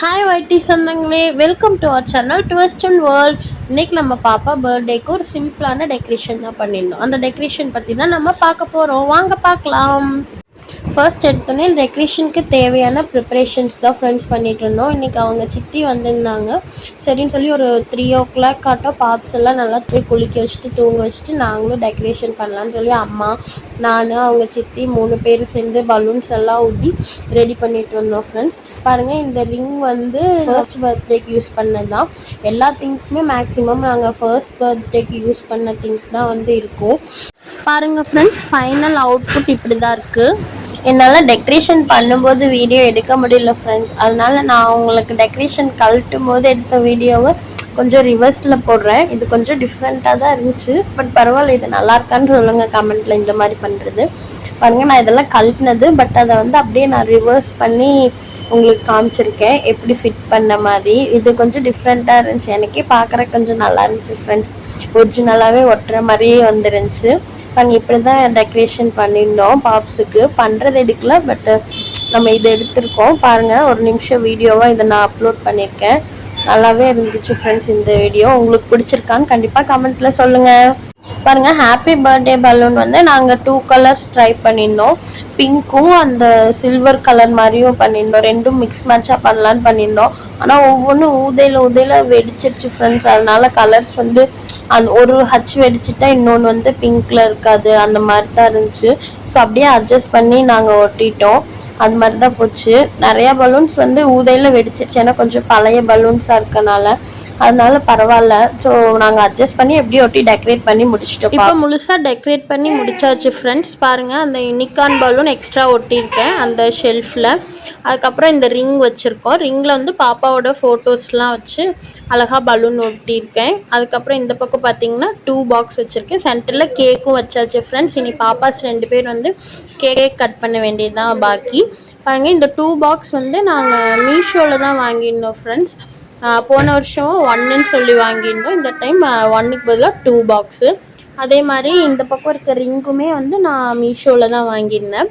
Hi வைட்டி சொந்தங்களே, welcome to our channel twist and world. இன்னைக்கு நம்ம பாப்பா பர்த்டேக்கு ஒரு சிம்பிளான டெக்கரேஷன் தான் பண்ணியிருந்தோம். அந்த டெக்கரேஷன் பற்றி தான் நம்ம பார்க்க போகிறோம். வாங்க பார்க்கலாம். ஃபர்ஸ்ட் எடுத்தோன்னே டெக்கரேஷனுக்கு தேவையான ப்ரிப்பரேஷன்ஸ் தான் ஃப்ரெண்ட்ஸ் பண்ணிகிட்டு இருந்தோம். இன்றைக்கி அவங்க சித்தி வந்திருந்தாங்க. சரின்னு சொல்லி ஒரு 3 o'clock ஆட்டம் பாப்ஸ் எல்லாம் நல்லா குளிக்க வச்சுட்டு தூங்க வச்சுட்டு நாங்களும் டெக்கரேஷன் பண்ணலான்னு சொல்லி அம்மா, நான், அவங்க சித்தி 3 பேர் சேர்ந்து பலூன்ஸ் எல்லாம் ஊற்றி ரெடி பண்ணிட்டு வந்தோம் ஃப்ரெண்ட்ஸ். பாருங்கள், இந்த ரிங் வந்து ஃபர்ஸ்ட் பர்த்டேக்கு யூஸ் பண்ணது தான். எல்லா திங்ஸுமே மேக்ஸிமம் நாங்கள் ஃபர்ஸ்ட் பர்த்டேக்கு யூஸ் பண்ண திங்ஸ் தான் வந்து இருக்கும். பாருங்கள் ஃப்ரெண்ட்ஸ், ஃபைனல் அவுட்புட் இப்படி தான் இருக்குது. என்னால் டெக்கரேஷன் பண்ணும்போது வீடியோ எடுக்க முடியல ஃப்ரெண்ட்ஸ். அதனால் நான் உங்களுக்கு டெக்கரேஷன் கழட்டும் போது எடுத்த வீடியோவை கொஞ்சம் ரிவர்ஸில் போடுறேன். இது கொஞ்சம் டிஃப்ரெண்ட்டாக தான் இருந்துச்சு. பட் பரவாயில்ல, இது நல்லா இருக்கான்னு சொல்லுங்கள் கமெண்ட்டில். இந்த மாதிரி பண்ணுறது பாருங்கள், நான் இதெல்லாம் கழட்டினது. பட் அதை வந்து அப்படியே நான் ரிவர்ஸ் பண்ணி உங்களுக்கு காமிச்சிருக்கேன் எப்படி ஃபிட் பண்ண மாதிரி. இது கொஞ்சம் டிஃப்ரெண்ட்டாக இருந்துச்சு. எனக்கே பார்க்குற கொஞ்சம் நல்லா இருந்துச்சு ஃப்ரெண்ட்ஸ். ஒரிஜினலாகவே ஒட்டுற மாதிரியே வந்துருந்துச்சு. நாங்கள் இப்படி தான் டெக்கரேஷன் பண்ணியிருந்தோம். பாப்ஸுக்கு பண்ணுறது எடுக்கல, பட்டு நம்ம இதை எடுத்திருக்கோம். பாருங்கள், ஒரு நிமிஷம் வீடியோவாக இதை நான் அப்லோட் பண்ணியிருக்கேன். நல்லாவே இருந்துச்சு ஃப்ரெண்ட்ஸ். இந்த வீடியோ உங்களுக்கு பிடிச்சிருக்கான்னு கண்டிப்பாக கமெண்ட்டில் சொல்லுங்கள். பாருங்கள், ஹாப்பி பர்த்டே பலூன் வந்து நாங்கள் 2 கலர்ஸ் ட்ரை பண்ணியிருந்தோம். பிங்க்கும் அந்த சில்வர் கலர் மாதிரியும் பண்ணியிருந்தோம். ரெண்டும் மிக்ஸ் மேட்சாக பண்ணலான்னு பண்ணியிருந்தோம். ஆனால் ஒவ்வொன்றும் ஊதையில் வெடிச்சிருச்சு ஃப்ரெண்ட்ஸ். அதனால கலர்ஸ் வந்து அந்த ஒரு ஹச் வெடிச்சிட்டா இன்னொன்று வந்து பிங்க்கில் இருக்காது, அந்த மாதிரி தான் இருந்துச்சு. ஸோ அப்படியே அட்ஜஸ்ட் பண்ணி நாங்கள் ஒட்டிட்டோம். அது மாதிரி தான் போச்சு. நிறையா பலூன்ஸ் வந்து ஊதையில் வெடிச்சிருச்சு, ஏன்னா கொஞ்சம் பழைய பலூன்ஸாக இருக்கனால. அதனால பரவாயில்ல. ஸோ நாங்கள் அட்ஜஸ்ட் பண்ணி எப்படி ஒட்டி டெக்கரேட் பண்ணி முடிச்சிட்டோம். இப்போ முழுசாக டெக்கரேட் பண்ணி முடிச்சாச்சு ஃப்ரெண்ட்ஸ். பாருங்கள், அந்த யூனிகார்ன் பலூன் எக்ஸ்ட்ரா ஒட்டியிருக்கேன் அந்த ஷெல்ஃபில். அதுக்கப்புறம் இந்த ரிங் வச்சுருக்கோம். ரிங்கில் வந்து பாப்பாவோட ஃபோட்டோஸ்லாம் வச்சு அழகாக பலூன் ஒட்டியிருக்கேன். அதுக்கப்புறம் இந்த பக்கம் பார்த்தீங்கன்னா 2 பாக்ஸ் வச்சுருக்கேன். சென்டரில் கேக்கும் வச்சாச்சு ஃப்ரெண்ட்ஸ். இனி பாப்பாஸ் 2 பேர் வந்து கேக் கட் பண்ண வேண்டியது தான் பாக்கி. பாருங்கள், இந்த 2 பாக்ஸ் வந்து நாங்கள் மீஷோவில் தான் வாங்கியிருந்தோம் ஃப்ரெண்ட்ஸ். போன வருஷம் 1ன்னு சொல்லி வாங்கியிருந்தோம். இந்த டைம் 1க்கு பதிலாக 2 பாக்ஸு. அதே மாதிரி இந்த பக்கம் இருக்க ரிங்குமே வந்து நான் மீஷோவில் தான் வாங்கியிருந்தேன்.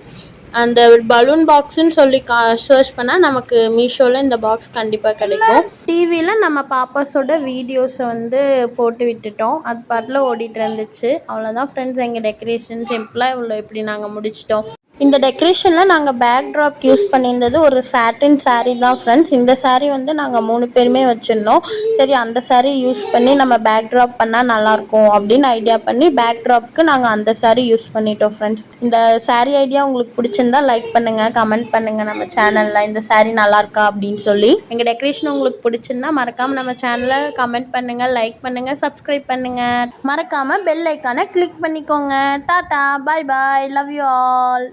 அந்த பலூன் பாக்ஸுன்னு சொல்லி சர்ச் பண்ணால் நமக்கு மீஷோவில் இந்த பாக்ஸ் கண்டிப்பாக கிடைக்கும். டிவியில் நம்ம பாப்பாஸோட வீடியோஸை வந்து போட்டு விட்டுட்டோம். அது பாட்டில் ஓடிட்டு இருந்துச்சு. அவ்வளோதான் ஃப்ரெண்ட்ஸ், எங்கள் டெக்கரேஷன் சிம்பிளாக இவ்வளோ இப்படி நாங்கள் முடிச்சிட்டோம். இந்த டெக்கரேஷனில் நாங்கள் பேக் ட்ராப் யூஸ் பண்ணியிருந்தது ஒரு சாட்டின் சாரீ தான் ஃப்ரெண்ட்ஸ். இந்த சாரீ வந்து நாங்கள் 3 பேருமே வச்சுருந்தோம். சரி, அந்த சாரீ யூஸ் பண்ணி நம்ம பேக் ட்ராப் பண்ணால் நல்லாயிருக்கும் அப்படின்னு ஐடியா பண்ணி பேக் ட்ராப்க்கு நாங்கள் அந்த சாரீ யூஸ் பண்ணிட்டோம் ஃப்ரெண்ட்ஸ். இந்த சாரீ ஐடியா உங்களுக்கு பிடிச்சிருந்தா லைக் பண்ணுங்கள், கமெண்ட் பண்ணுங்கள் நம்ம சேனலில் இந்த சாரீ நல்லாயிருக்கா அப்படின்னு சொல்லி. எங்கள் டெக்கரேஷன் உங்களுக்கு பிடிச்சிருந்தா மறக்காமல் நம்ம சேனலை கமெண்ட் பண்ணுங்கள், லைக் பண்ணுங்கள், சப்ஸ்கிரைப் பண்ணுங்கள். மறக்காமல் பெல் ஐக்கானை கிளிக் பண்ணிக்கோங்க. Tata, bye bye, love you all.